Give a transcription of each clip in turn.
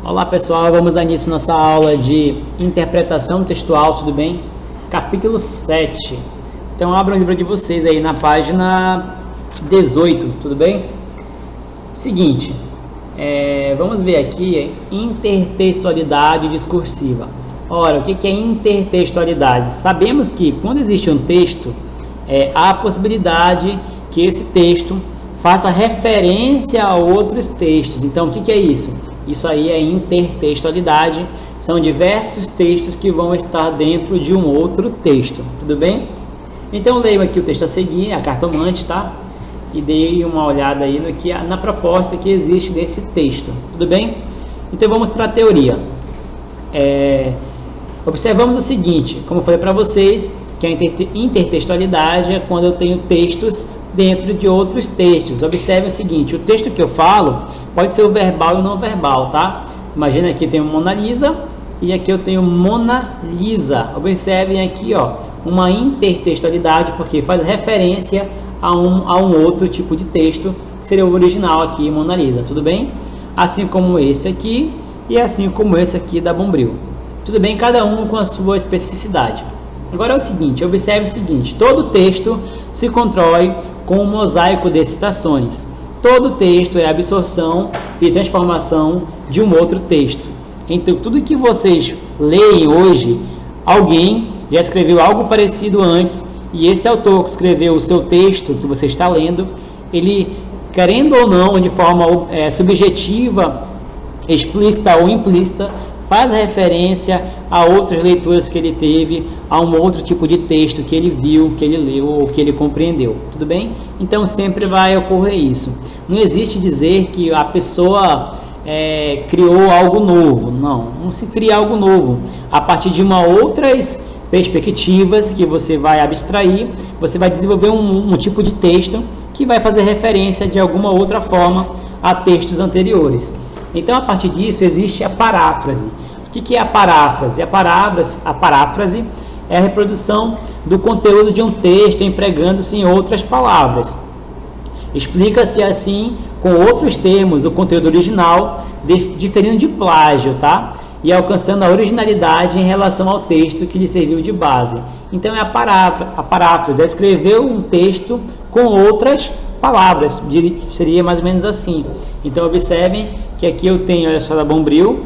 Olá pessoal, vamos dar início à nossa aula de interpretação textual, tudo bem? Capítulo 7. Então abram o livro de vocês aí na página 18, tudo bem? Seguinte, vamos ver aqui intertextualidade discursiva. Ora, o que é intertextualidade? Sabemos que quando existe um texto, há a possibilidade que esse texto faça referência a outros textos. Então, o que é isso? Isso aí é intertextualidade. São diversos textos que vão estar dentro de um outro texto. Tudo bem? Então, eu leio aqui o texto a seguir, a cartomante, tá? E dei uma olhada aí na proposta que existe desse texto. Tudo bem? Então, vamos para a teoria. Observamos o seguinte, como eu falei para vocês, que a intertextualidade é quando eu tenho textos dentro de outros textos. Observe o seguinte, o texto que eu falo pode ser o verbal e o não verbal, tá? Imagina aqui tem o Mona Lisa e aqui eu tenho Mona Lisa. Observem aqui, ó, uma intertextualidade porque faz referência a um outro tipo de texto, que seria o original aqui, Mona Lisa, tudo bem? Assim como esse aqui e assim como esse aqui da Bombril. Tudo bem? Cada um com a sua especificidade. Agora é o seguinte, observe o seguinte, todo texto se constrói com um mosaico de citações. Todo texto é absorção e transformação de um outro texto. Então, tudo que vocês leem hoje, alguém já escreveu algo parecido antes, e esse autor que escreveu o seu texto que você está lendo, ele, querendo ou não, de forma subjetiva, explícita ou implícita, faz referência a outras leituras que ele teve, a um outro tipo de texto que ele viu, que ele leu ou que ele compreendeu, tudo bem? Então sempre vai ocorrer isso. Não existe dizer que a pessoa criou algo novo, não se cria algo novo. A partir de outras perspectivas que você vai abstrair, você vai desenvolver um tipo de texto que vai fazer referência de alguma outra forma a textos anteriores. Então, a partir disso, existe a paráfrase. O que é a paráfrase? A paráfrase é a reprodução do conteúdo de um texto empregando-se em outras palavras. Explica-se assim, com outros termos, o conteúdo original, diferindo de plágio, tá? E alcançando a originalidade em relação ao texto que lhe serviu de base. Então, a paráfrase é escrever um texto com outras palavras, seria mais ou menos assim. Então, observem que aqui eu tenho, olha só, da Bombril,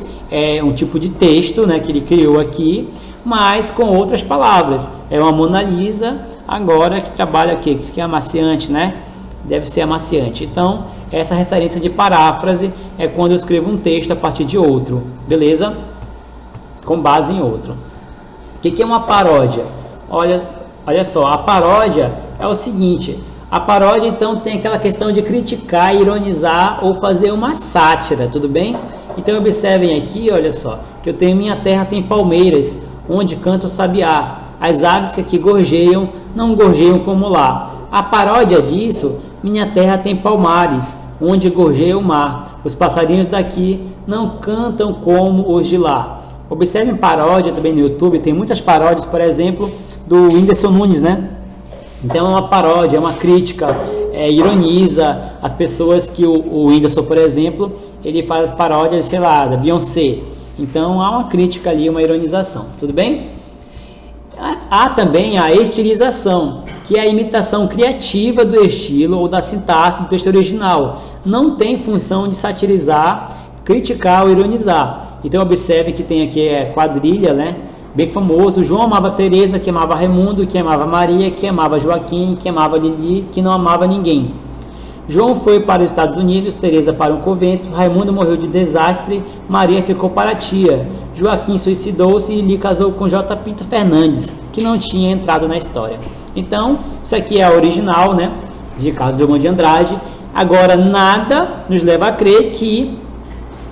um tipo de texto, né, que ele criou aqui, mas com outras palavras. É uma Mona Lisa, agora que trabalha aqui, que é amaciante, né? Deve ser amaciante. Então, essa referência de paráfrase é quando eu escrevo um texto a partir de outro, beleza? Com base em outro. O que é uma paródia? Olha só, a paródia é o seguinte... A paródia, então, tem aquela questão de criticar, ironizar ou fazer uma sátira, tudo bem? Então, observem aqui, olha só, que eu tenho Minha Terra Tem Palmeiras, onde canta o sabiá. As aves que aqui gorjeiam, não gorjeiam como lá. A paródia disso, Minha Terra Tem Palmares, onde gorjeia o mar. Os passarinhos daqui não cantam como os de lá. Observem paródia também no YouTube, tem muitas paródias, por exemplo, do Whindersson Nunes, né? Então é uma paródia, é uma crítica, ironiza as pessoas que o Whindersson, por exemplo, ele faz as paródias, sei lá, da Beyoncé. Então há uma crítica ali, uma ironização, tudo bem? Há também a estilização, que é a imitação criativa do estilo ou da sintaxe do texto original. Não tem função de satirizar, criticar ou ironizar. Então observe que tem aqui quadrilha, né? Bem famoso, João amava Teresa, que amava Raimundo, que amava Maria, que amava Joaquim, que amava Lili, que não amava ninguém. João foi para os Estados Unidos, Teresa para um convento, Raimundo morreu de desastre, Maria ficou para a tia, Joaquim suicidou-se e Lili casou com J. Pinto Fernandes, que não tinha entrado na história. Então, isso aqui é a original, né, de Carlos Drummond de Andrade. Agora, nada nos leva a crer que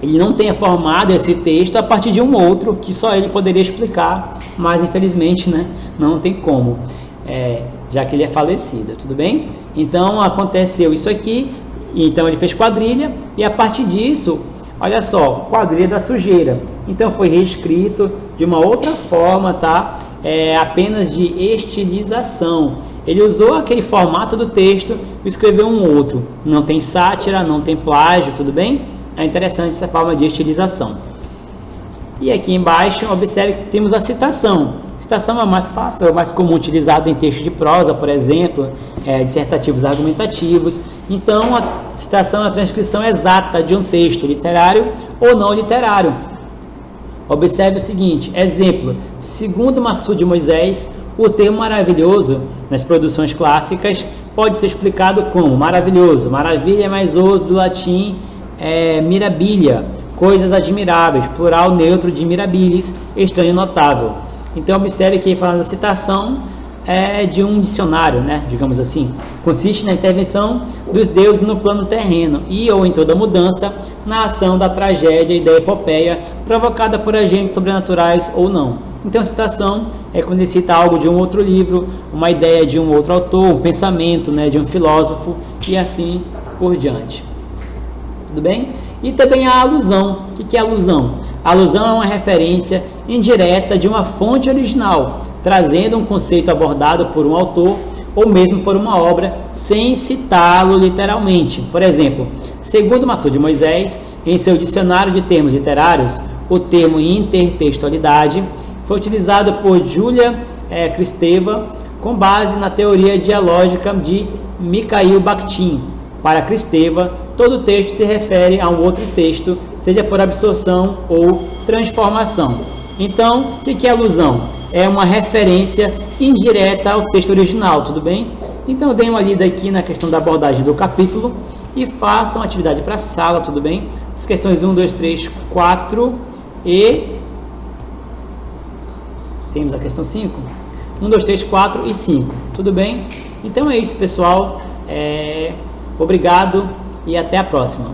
ele não tenha formado esse texto a partir de um outro que só ele poderia explicar, mas infelizmente, né, não tem como, já que ele é falecido, tudo bem? Então aconteceu isso aqui, então ele fez quadrilha e a partir disso, olha só, quadrilha da sujeira, então foi reescrito de uma outra forma, tá? Apenas de estilização. Ele usou aquele formato do texto e escreveu um outro, não tem sátira, não tem plágio, tudo bem? É interessante essa forma de estilização. E aqui embaixo, observe que temos a citação. Citação é mais fácil, é mais comum utilizado em texto de prosa, por exemplo, dissertativos argumentativos. Então, a citação é a transcrição exata de um texto literário ou não literário. Observe o seguinte, exemplo, segundo Massude Moisés, o termo maravilhoso nas produções clássicas pode ser explicado como maravilhoso. Maravilha é mais oso do latim mirabilia, coisas admiráveis, plural neutro de mirabilis, estranho notável. Então observe que falando da citação de um dicionário, né, digamos assim, consiste na intervenção dos deuses no plano terreno e ou em toda mudança na ação da tragédia e da epopeia provocada por agentes sobrenaturais ou não. Então citação é quando ele cita algo de um outro livro, uma ideia de um outro autor, um pensamento, né, de um filósofo e assim por diante. Tudo bem? E também a alusão. O que é alusão? A alusão é uma referência indireta de uma fonte original, trazendo um conceito abordado por um autor ou mesmo por uma obra, sem citá-lo literalmente. Por exemplo, segundo Massude Moisés, em seu dicionário de termos literários, o termo intertextualidade foi utilizado por Julia Kristeva com base na teoria dialógica de Mikhail Bakhtin. Para Kristeva, todo texto se refere a um outro texto, seja por absorção ou transformação. Então, o que é alusão? É uma referência indireta ao texto original, tudo bem? Então, eu dei uma lida aqui na questão da abordagem do capítulo e façam atividade para a sala, tudo bem? As questões 1, 2, 3, 4 e... temos a questão 5? 1, 2, 3, 4 e 5, tudo bem? Então é isso, pessoal. Obrigado e até a próxima.